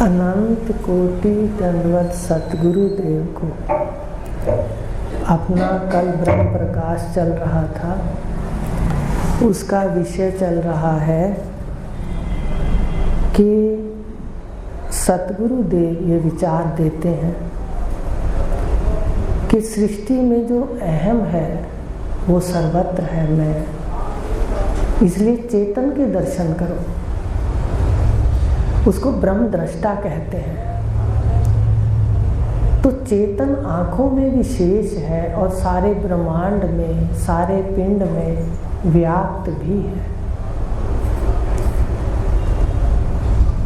अनंत कोटि दंडवत सतगुरु देव को। अपना कल ब्रह्म प्रकाश चल रहा था, उसका विषय चल रहा है कि सतगुरु देव ये विचार देते हैं कि सृष्टि में जो अहम है वो सर्वत्र है मैं, इसलिए चेतन के दर्शन करो। उसको ब्रह्म दृष्टा कहते हैं। तो चेतन आंखों में विशेष है और सारे ब्रह्मांड में, सारे पिंड में व्याप्त भी है।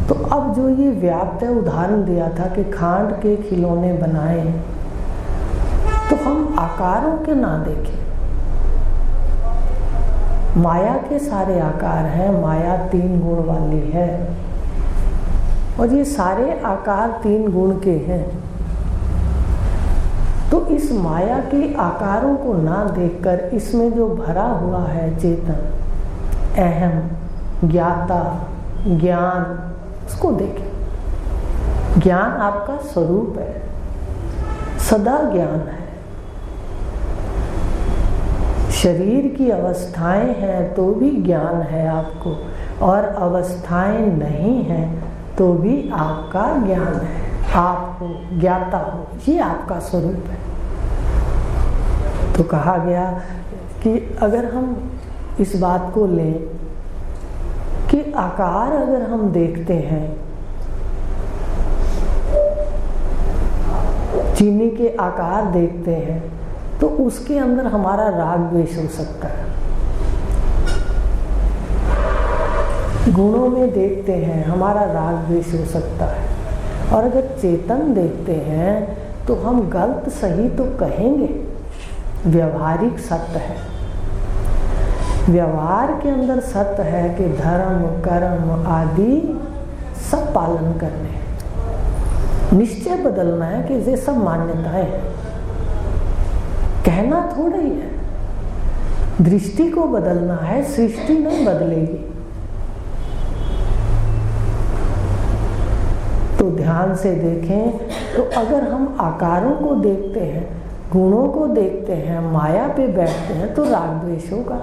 तो अब जो ये व्याप्त है, उदाहरण दिया था कि खांड के खिलौने बनाए तो हम आकारों के ना देखें। माया के सारे आकार हैं, माया 3 गुण वाली है और ये सारे आकार 3 गुण के हैं। तो इस माया के आकारों को ना देखकर इसमें जो भरा हुआ है चेतन, अहम, ज्ञाता, ज्ञान, उसको देखें। ज्ञान आपका स्वरूप है, सदा ज्ञान है। शरीर की अवस्थाएं हैं तो भी ज्ञान है आपको, और अवस्थाएं नहीं हैं तो भी आपका ज्ञान है। आप हो, ज्ञाता हो, ये आपका स्वरूप है। तो कहा गया कि अगर हम इस बात को लें कि आकार अगर हम देखते हैं, चीनी के आकार देखते हैं, तो उसके अंदर हमारा राग द्वेष हो सकता है। गुणों में देखते हैं, हमारा राग द्वेष हो सकता है। और अगर चेतन देखते हैं तो हम गलत सही तो कहेंगे, व्यवहारिक सत्य है। व्यवहार के अंदर सत्य है कि धर्म, कर्म आदि सब पालन करने हैं। निश्चय बदलना है कि ये सब मान्यताएं हैं, कहना थोड़ा ही है। दृष्टि को बदलना है, सृष्टि नहीं बदलेगी। तो ध्यान से देखें, तो अगर हम आकारों को देखते हैं, गुणों को देखते हैं, माया पे बैठते हैं तो राग द्वेष होगा।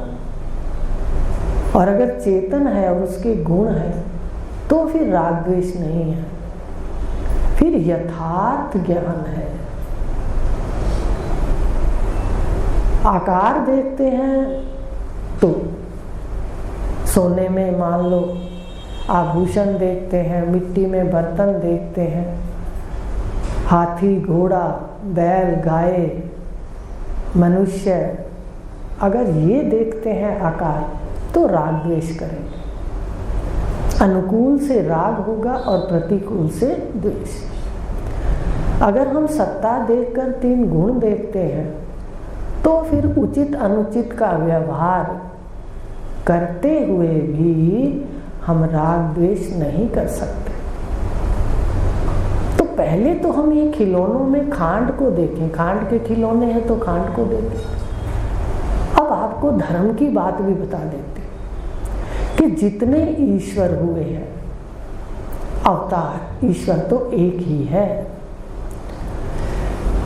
और अगर चेतन है और उसके गुण है तो फिर राग द्वेष नहीं है, फिर यथार्थ ज्ञान है। आकार देखते हैं तो सोने में मान लो आभूषण देखते हैं, मिट्टी में बर्तन देखते हैं, हाथी, घोड़ा, बैल, गाय, मनुष्य, अगर ये देखते हैं आकार तो राग द्वेष करेंगे। अनुकूल से राग होगा और प्रतिकूल से द्वेष। अगर हम सत्ता देखकर 3 गुण देखते हैं तो फिर उचित अनुचित का व्यवहार करते हुए भी हम राग द्वेष नहीं कर सकते। तो पहले तो हम ये खिलौनों में खांड को देखें, खांड के खिलौने हैं तो खांड को देखें। अब आपको धर्म की बात भी बता देते कि जितने ईश्वर हुए हैं, अवतार, ईश्वर तो एक ही है।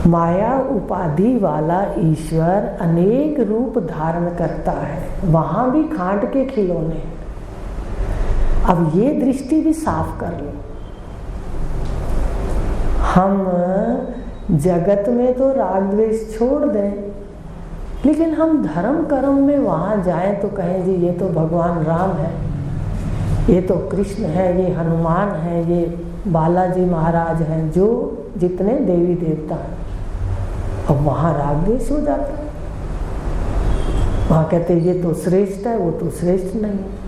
माया उपाधि वाला ईश्वर अनेक रूप धारण करता है, वहां भी खांड के खिलौने हैं। अब ये दृष्टि भी साफ कर लो। हम जगत में तो राग द्वेष छोड़ दें, लेकिन हम धर्म कर्म में वहां जाएं तो कहें जी ये तो भगवान राम है, ये तो कृष्ण है, ये हनुमान है, ये बालाजी महाराज हैं, जो जितने देवी देवता हैं। अब वहां राग द्वेष हो जाता है। वहां कहते हैं ये तो श्रेष्ठ है, वो तो श्रेष्ठ नहीं है।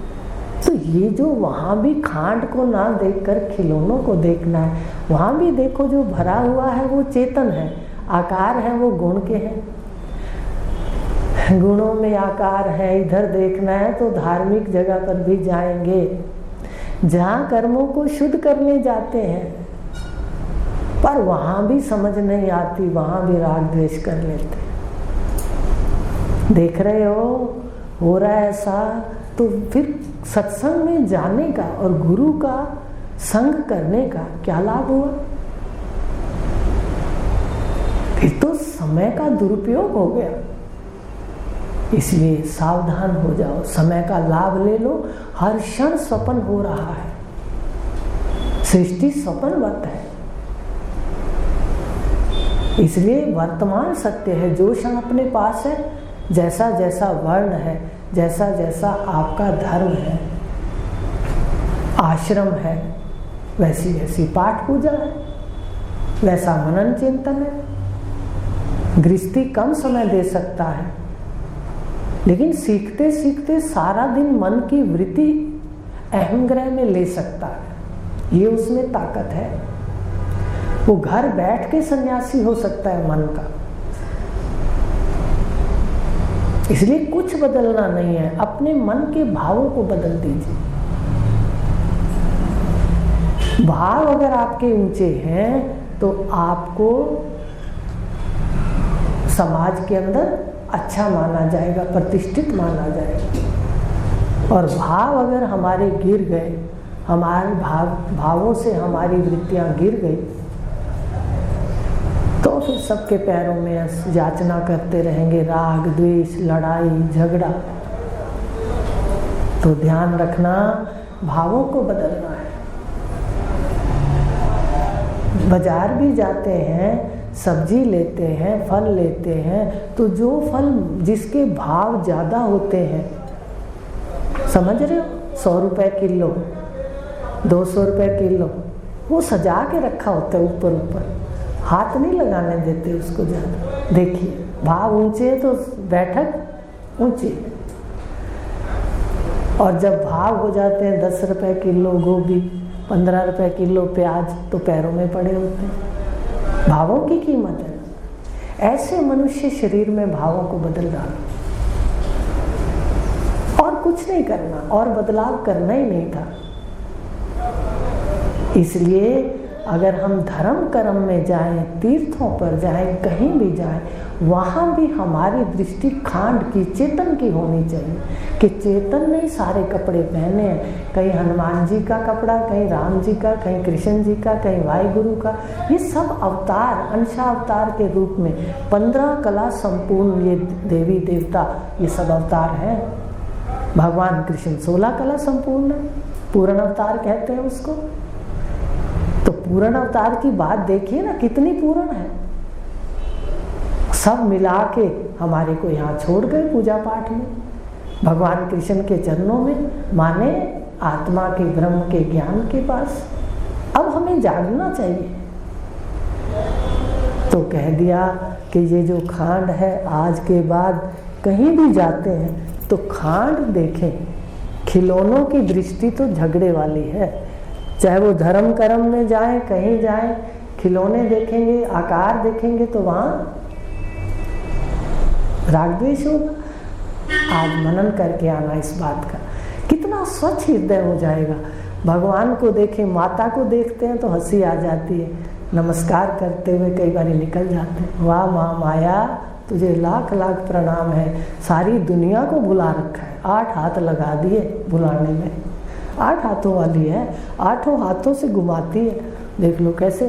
तो ये जो वहां भी खांड को ना देखकर खिलौनों को देखना है, वहां भी देखो जो भरा हुआ है वो चेतन है, आकार है वो गुण के हैं। गुणों में आकार है, इधर देखना है तो धार्मिक जगह पर भी जाएंगे, जहां कर्मों को शुद्ध करने जाते हैं, पर वहां भी समझ नहीं आती, वहां भी राग द्वेष कर लेते। देख रहे हो रहा है ऐसा, तो फिर सत्संग में जाने का और गुरु का संग करने का क्या लाभ हुआ? फिर तो समय का दुरुपयोग हो गया। इसलिए सावधान हो जाओ, समय का लाभ ले लो। हर क्षण स्वप्न हो रहा है, सृष्टि स्वप्नवत है। इसलिए वर्तमान सत्य है। जो क्षण अपने पास है, जैसा जैसा वर्ण है, जैसा जैसा आपका धर्म है, आश्रम है, वैसी वैसी पाठ पूजा है, वैसा मनन चिंतन है। गृहस्थी कम समय दे सकता है, लेकिन सीखते सीखते सारा दिन मन की वृत्ति अहम ग्रह में ले सकता है। ये उसमें ताकत है। वो घर बैठ के सन्यासी हो सकता है मन का। इसलिए कुछ बदलना नहीं है, अपने मन के भावों को बदल दीजिए। भाव अगर आपके ऊंचे हैं तो आपको समाज के अंदर अच्छा माना जाएगा, प्रतिष्ठित माना जाएगा। और भाव अगर हमारे गिर गए, हमारे भावों से हमारी वृत्तियां गिर गई, तो फिर सबके पैरों में याचना करते रहेंगे, राग द्वेष, लड़ाई झगड़ा। तो ध्यान रखना, भावों को बदलना है। बाजार भी जाते हैं, सब्जी लेते हैं, फल लेते हैं, तो जो फल जिसके भाव ज्यादा होते हैं, समझ रहे हो, 100 रुपए किलो, 200 रुपए किलो, वो सजा के रखा होता है ऊपर ऊपर, हाथ नहीं लगाने देते उसको ज्यादा। देखिए, भाव ऊंचे है तो बैठक ऊंची, और जब भाव हो जाते हैं 10 रुपए किलो गोभी, 15 रुपए किलो प्याज, तो पैरों में पड़े होते हैं। भावों की कीमत है। ऐसे मनुष्य शरीर में भावों को बदल डालो, और कुछ नहीं करना, और बदलाव करना ही नहीं था। इसलिए अगर हम धर्म कर्म में जाएं, तीर्थों पर जाएं, कहीं भी जाएं, वहां भी हमारी दृष्टि खांड की, चेतन की होनी चाहिए कि चेतन ने सारे कपड़े पहने हैं। कहीं हनुमान जी का कपड़ा, कहीं राम जी का, कहीं कृष्ण जी का, कहीं वाहिगुरु का। ये सब अवतार, अंशावतार के रूप में 15 कला संपूर्ण ये देवी देवता, ये सब अवतार हैं। भगवान कृष्ण 16 कला संपूर्ण है, पूर्ण अवतार कहते हैं उसको। तो पूर्ण अवतार की बात देखिए ना, कितनी पूर्ण है। सब मिला के हमारे को यहाँ छोड़ गए पूजा पाठ में, भगवान कृष्ण के चरणों में, माने आत्मा के, ब्रह्म के ज्ञान के पास। अब हमें जागना चाहिए। तो कह दिया कि ये जो खांड है, आज के बाद कहीं भी जाते हैं तो खांड देखें। खिलौनों की दृष्टि तो झगड़े वाली है। चाहे वो धर्म कर्म में जाएं, कहीं जाएं, खिलौने देखेंगे, आकार देखेंगे, तो वहां राग द्वेष होगा। आज मनन करके आना इस बात का, कितना स्वच्छ हृदय हो जाएगा। भगवान को देखें, माता को देखते हैं तो हंसी आ जाती है, नमस्कार करते हुए कई बार निकल जाते हैं। वाह माँ माया, तुझे लाख लाख प्रणाम है, सारी दुनिया को बुला रखा है। 8 हाथ लगा दिए बुलाने में, 8 हाथों वाली है, 8 हाथों से घुमाती है। देख लो कैसे।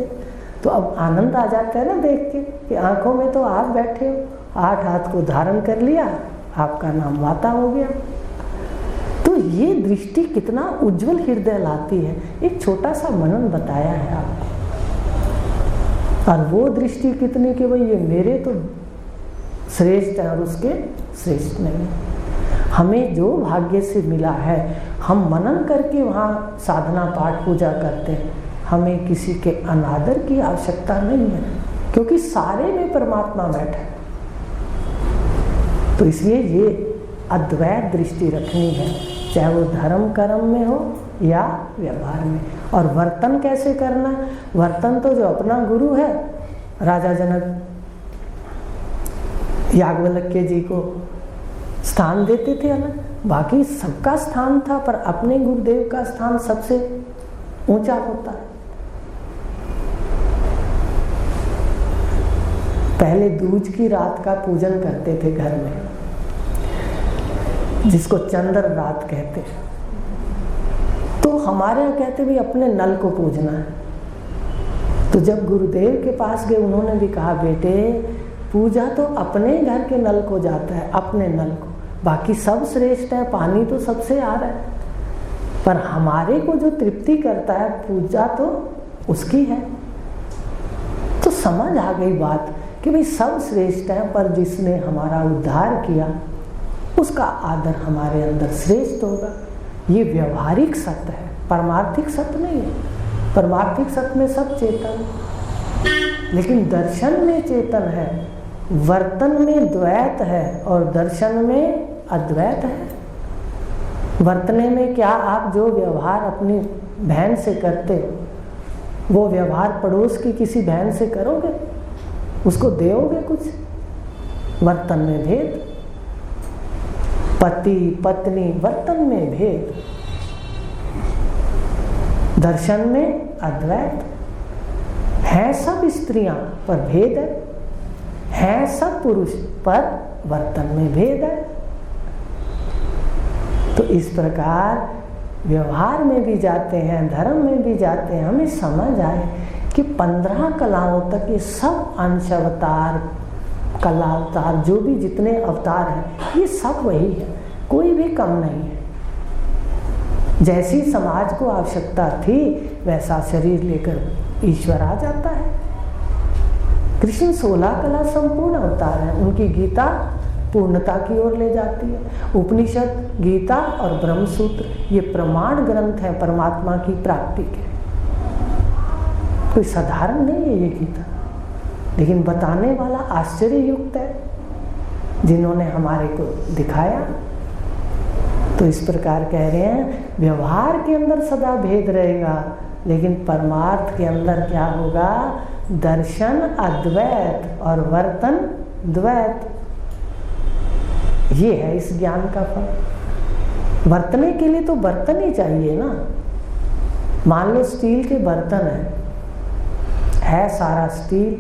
तो अब आनंद आ जाता है ना देख के कि आंखों में तो आप बैठे हो, 8 हाथ को धारण कर लिया, आपका नाम माता हो गया। तो ये दृष्टि कितना उज्जवल हृदय लाती है। एक छोटा सा मनन बताया है आपको, और वो दृष्टि कितनी कि भाई ये मेरे तो श्रेष्ठ है और उसके श्रेष्ठ नहीं। हमें जो भाग्य से मिला है, हम मनन करके वहाँ साधना पाठ पूजा करते हैं। हमें किसी के अनादर की आवश्यकता नहीं है, क्योंकि सारे में परमात्मा बैठा है। तो इसलिए ये अद्वैत दृष्टि रखनी है, चाहे वो धर्म कर्म में हो या व्यवहार में। और वर्तन कैसे करना है? वर्तन तो जो अपना गुरु है, राजा जनक याज्ञवल्क्य जी को स्थान देते थे अलग, बाकी सबका स्थान था, पर अपने गुरुदेव का स्थान सबसे ऊंचा होता है। पहले दूज की रात का पूजन करते थे घर में, जिसको चंद्र रात कहते हैं। तो हमारे यहाँ कहते भी अपने नल को पूजना है। तो जब गुरुदेव के पास गए उन्होंने भी कहा बेटे पूजा तो अपने घर के नल को जाता है, अपने नल को, बाकी सब श्रेष्ठ है, पानी तो सबसे आ रहा है, पर हमारे को जो तृप्ति करता है पूजा तो उसकी है। तो समझ आ गई बात कि भाई सब श्रेष्ठ है, पर जिसने हमारा उद्धार किया उसका आदर हमारे अंदर श्रेष्ठ होगा। ये व्यवहारिक सत्य है, परमार्थिक सत्य नहीं है। परमार्थिक सत्य में सब चेतन, लेकिन दर्शन में चेतन है, वर्तन में द्वैत है और दर्शन में अद्वैत है। वर्तने में क्या आप जो व्यवहार अपनी बहन से करते हो वो व्यवहार पड़ोस की किसी बहन से करोगे, उसको दोगे कुछ? वर्तन में भेद, पति पत्नी वर्तन में भेद, दर्शन में अद्वैत है। सब स्त्रियां पर भेद है सब पुरुष पर वर्तन में भेद है। तो इस प्रकार व्यवहार में भी जाते हैं, धर्म में भी जाते हैं। हमें समझ आए कि 15 कलाओं तक ये सब अंश अवतार, कला अवतार, जो भी जितने अवतार हैं ये सब वही है, कोई भी कम नहीं है। जैसी समाज को आवश्यकता थी वैसा शरीर लेकर ईश्वर आ जाता है। कृष्ण 16 कला संपूर्ण अवतार है, उनकी गीता पूर्णता की ओर ले जाती है। उपनिषद, गीता और ब्रह्मसूत्र ये प्रमाण ग्रंथ हैं परमात्मा की प्राप्ति के। कोई साधारण नहीं है ये गीता, लेकिन बताने वाला आश्चर्य युक्त है जिन्होंने हमारे को दिखाया। तो इस प्रकार कह रहे हैं व्यवहार के अंदर सदा भेद रहेगा, लेकिन परमार्थ के अंदर क्या होगा? दर्शन अद्वैत और वर्तन द्वैत। ये है इस ज्ञान का फल। वर्तने के लिए तो बर्तन ही चाहिए ना। मान लो स्टील के बर्तन है सारा स्टील,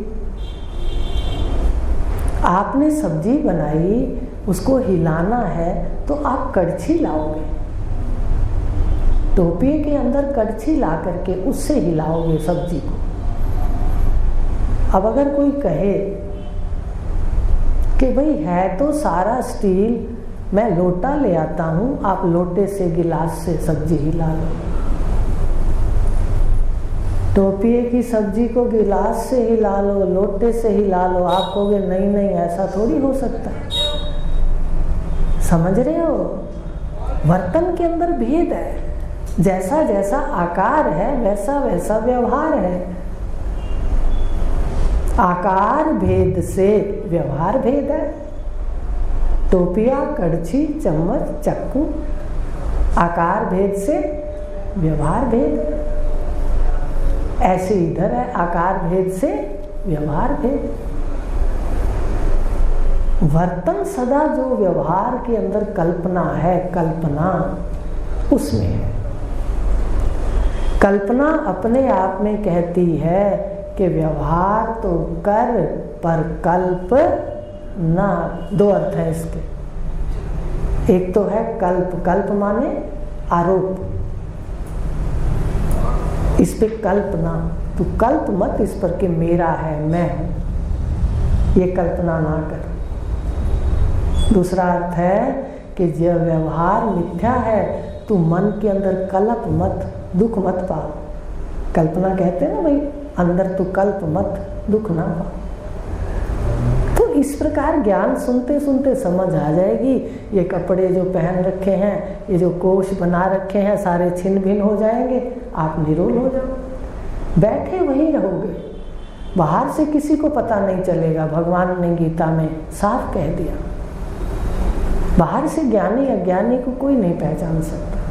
आपने सब्जी बनाई, उसको हिलाना है तो आप कड़छी लाओगे, टोपिए के अंदर कड़छी ला करके उससे हिलाओगे सब्जी को। अब अगर कोई कहे कि भाई है तो सारा स्टील, मैं लोटा ले आता हूं, आप लोटे से गिलास से सब्जी हिला लो। टोपिए की सब्जी को गिलास से हिला लो, लोटे से हिला लो। आप कहोगे नहीं नहीं ऐसा थोड़ी हो सकता है। समझ रहे हो? वर्तन के अंदर भेद है, जैसा जैसा आकार है वैसा वैसा व्यवहार है। आकार भेद से व्यवहार भेद है। टोपिया, कड़छी, चम्मच, चक्कू, आकार भेद से व्यवहार भेद। ऐसे इधर है, आकार भेद से व्यवहार भेद। वर्तन सदा जो व्यवहार के अंदर कल्पना है, कल्पना उसमें है। कल्पना अपने आप में कहती है कि व्यवहार तो कर पर कल्प ना। दो अर्थ है इसके। एक तो है कल्प, कल्प माने आरोप, इस पे कल्पना, तू कल्प मत इस पर कि मेरा है, मैं हूं, ये कल्पना ना कर। दूसरा अर्थ है कि जब व्यवहार मिथ्या है तू मन के अंदर कल्प मत, दुख मत पा। कल्पना कहते हैं ना भाई, अंदर तू कल्प मत, दुख ना पा। तो इस प्रकार ज्ञान सुनते सुनते समझ आ जाएगी। ये कपड़े जो पहन रखे हैं, ये जो कोष बना रखे हैं, सारे छिन्न भिन्न हो जाएंगे, आप निरोल हो जाओ, बैठे वहीं रहोगे। बाहर से किसी को पता नहीं चलेगा। भगवान ने गीता में साफ कह दिया, बाहर से ज्ञानी अज्ञानी को कोई नहीं पहचान सकता।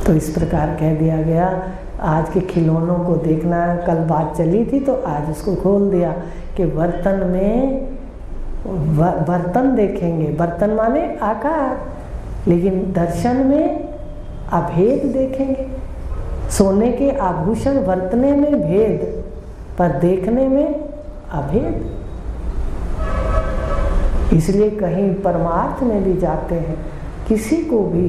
तो इस प्रकार कह दिया गया। आज के खिलौनों को देखना, कल बात चली थी तो आज उसको खोल दिया कि बर्तन में बर्तन देखेंगे, बर्तन माने आकार, लेकिन दर्शन में अभेद देखेंगे। सोने के आभूषण वर्तने में भेद, पर देखने में अभेद। इसलिए कहीं परमार्थ में भी जाते हैं किसी को भी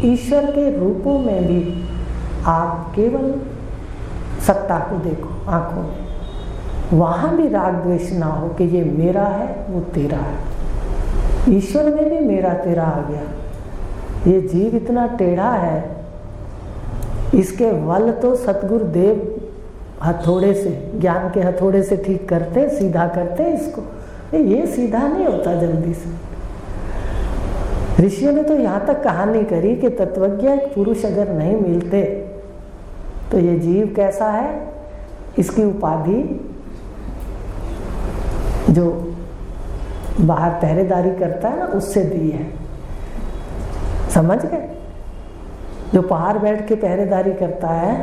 ईश्वर के रूपों में भी आप केवल सत्ता को देखो आंखों में, वहां भी राग द्वेष ना हो कि ये मेरा है वो तेरा है। ईश्वर में भी मेरा तेरा आ गया। ये जीव इतना टेढ़ा है, इसके वल तो सतगुरुदेव हथौड़े से, ज्ञान के हथौड़े से ठीक करते, सीधा करते इसको। ये सीधा नहीं होता जल्दी से। ऋषियों ने तो यहाँ तक कहानी करी कि तत्वज्ञ एक पुरुष अगर नहीं मिलते तो ये जीव कैसा है, इसकी उपाधि जो बाहर पहरेदारी करता है ना उससे दी है। समझ गए? जो बाहर बैठ के पहरेदारी करता है,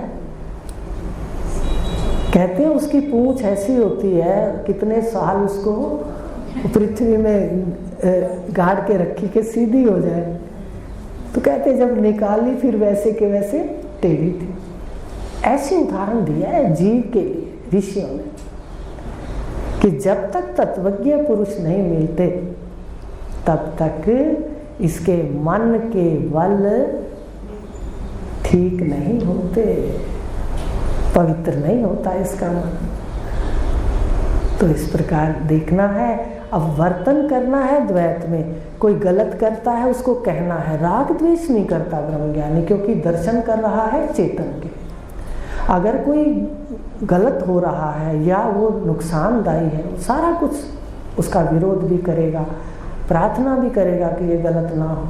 कहते हैं उसकी पूंछ ऐसी होती है, कितने साल उसको पृथ्वी में गाड़ के रखी के सीधी हो जाए, तो कहते जब निकाली फिर वैसे के वैसे टेढ़ी थी। ऐसी उदाहरण दिया है जीव के लिए ऋषियों ने कि जब तक तत्वज्ञ पुरुष नहीं मिलते तब तक इसके मन के बल ठीक नहीं होते, पवित्र नहीं होता इसका मन। तो इस प्रकार देखना है। अब वर्तन करना है द्वैत में। कोई गलत करता है उसको कहना है, राग द्वेष नहीं करता ब्रह्मज्ञानी, क्योंकि दर्शन कर रहा है चेतन के। अगर कोई गलत हो रहा है या वो नुकसानदायी है, सारा कुछ उसका विरोध भी करेगा, प्रार्थना भी करेगा कि ये गलत ना हो,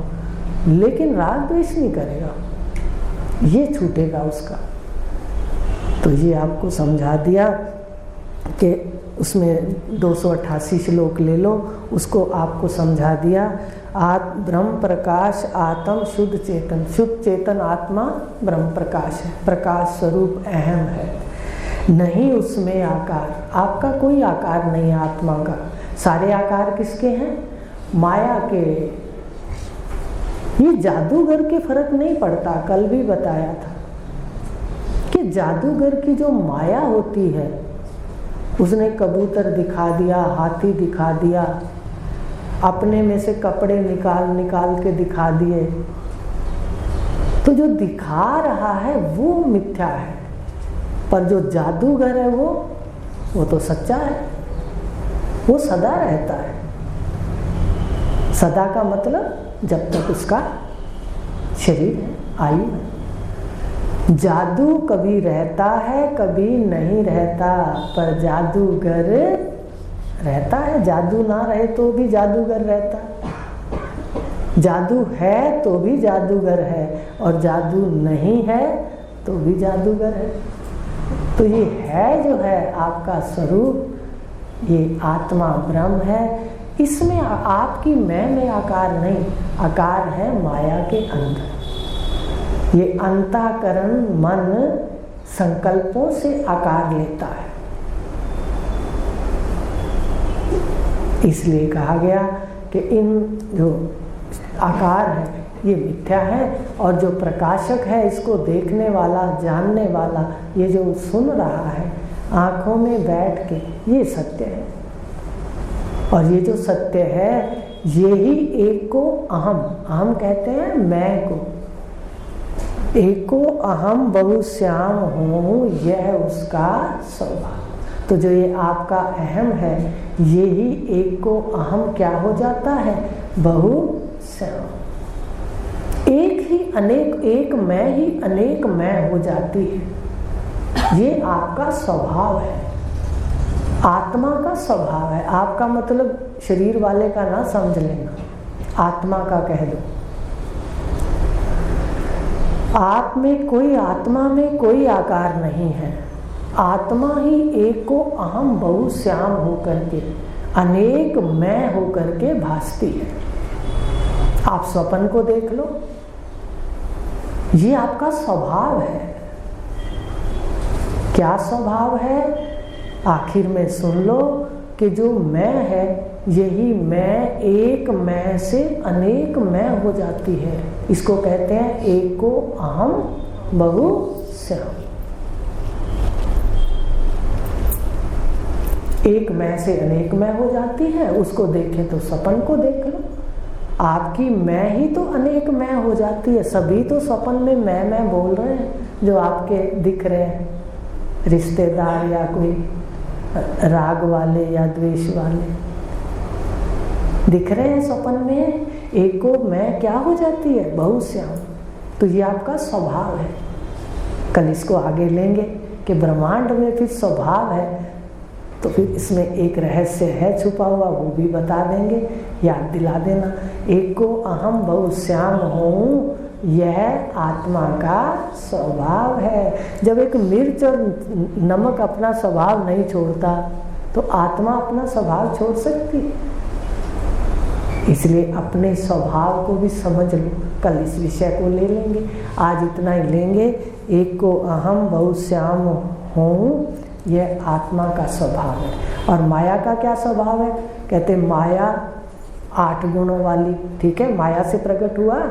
लेकिन राग द्वेष नहीं करेगा, ये छूटेगा उसका। तो ये आपको समझा दिया कि उसमें 288 श्लोक ले लो, उसको आपको समझा दिया। ब्रह्म प्रकाश आत्म शुद्ध चेतन, शुद्ध चेतन आत्मा ब्रह्म प्रकाश है, प्रकाश स्वरूप अहम है, नहीं उसमें आकार, आपका कोई आकार नहीं है आत्मा का। सारे आकार किसके हैं? माया के। ये जादूगर के फर्क नहीं पड़ता, कल भी बताया था कि जादूगर की जो माया होती है, उसने कबूतर दिखा दिया, हाथी दिखा दिया, अपने में से कपड़े निकाल निकाल के दिखा दिए, तो जो दिखा रहा है वो मिथ्या है, पर जो जादूगर है वो तो सच्चा है, वो सदा रहता है। सदा का मतलब जब तक उसका शरीर है, आयु है। जादू कभी रहता है कभी नहीं रहता, पर जादूगर रहता है। जादू ना रहे तो भी जादूगर रहता है, जादू है तो भी जादूगर है, और जादू नहीं है तो भी जादूगर है। तो ये है जो है आपका स्वरूप, ये आत्मा ब्रह्म है। इसमें आपकी मैं में आकार नहीं, आकार है माया के अंदर। ये अंतःकरण मन संकल्पों से आकार लेता है, इसलिए कहा गया कि इन जो आकार है ये मिथ्या है, और जो प्रकाशक है, इसको देखने वाला, जानने वाला, ये जो सुन रहा है आंखों में बैठ के, ये सत्य है। और ये जो सत्य है यही एक को अहम कहते हैं मैं को, एको अहम बहुश्याम हूँ, यह उसका स्वभाव। तो जो ये आपका अहम है, यही एक को अहम क्या हो जाता है? बहुश्याम। एक ही अनेक, एक मैं ही अनेक मैं हो जाती है। ये आपका स्वभाव है, आत्मा का स्वभाव है। आपका मतलब शरीर वाले का ना समझ लेना, आत्मा का कह दो। आप में कोई, आत्मा में कोई आकार नहीं है। आत्मा ही एक को अहम बहुश्याम होकर के, अनेक मैं होकर के भासती है। आप स्वप्न को देख लो, ये आपका स्वभाव है। क्या स्वभाव है? आखिर में सुन लो कि जो मैं है, यही मैं एक मैं से अनेक मैं हो जाती है। इसको कहते हैं एको अहम बहुश्याम। एक मैं से अनेक मैं हो जाती है। उसको देखें तो सपन को देख लो, आपकी मैं ही तो अनेक मैं हो जाती है। सभी तो स्वप्न में मैं बोल रहे हैं जो आपके दिख रहे हैं, रिश्तेदार या कोई राग वाले या द्वेष वाले दिख रहे हैं स्वप्न में। एक को मैं क्या हो जाती है, बहुश्याम। तो ये आपका स्वभाव है। कल इसको आगे लेंगे कि ब्रह्मांड में फिर स्वभाव है, तो फिर इसमें एक रहस्य है छुपा हुआ, वो भी बता देंगे, याद दिला देना। एक को अहम बहुश्याम हूँ, यह आत्मा का स्वभाव है। जब एक मिर्च और नमक अपना स्वभाव नहीं छोड़ता तो आत्मा अपना स्वभाव छोड़ सकती है। इसलिए अपने स्वभाव को भी समझ लो। कल इस विषय को ले लेंगे, आज इतना ही लेंगे। एक को अहम बहुश्याम हूँ, यह आत्मा का स्वभाव है। और माया का क्या स्वभाव है? कहते माया 8 गुणों वाली, ठीक है, माया से प्रकट हुआ।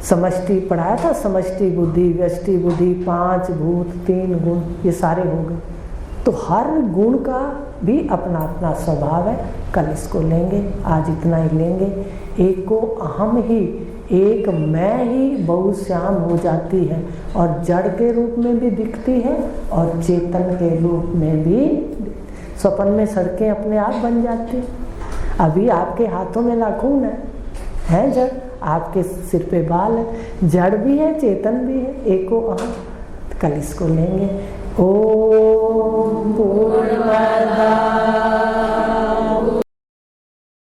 समष्टि पढ़ाया था, समष्टि बुद्धि, व्यष्टि बुद्धि, 5 भूत, 3 गुण, ये सारे हो गए। तो हर गुण का भी अपना अपना स्वभाव है। कल इसको लेंगे, आज इतना ही लेंगे। एक को अहम ही, एक मैं ही बहुश्याम हो जाती है और जड़ के रूप में भी दिखती है और चेतन के रूप में भी। स्वप्न में सड़कें अपने आप बन जाती। अभी आपके हाथों में नाखून है जड़, आपके सिर पे बाल है, जड़ भी है चेतन भी है। एको अहम। कल इसको लेंगे। ओम पूर्णमदः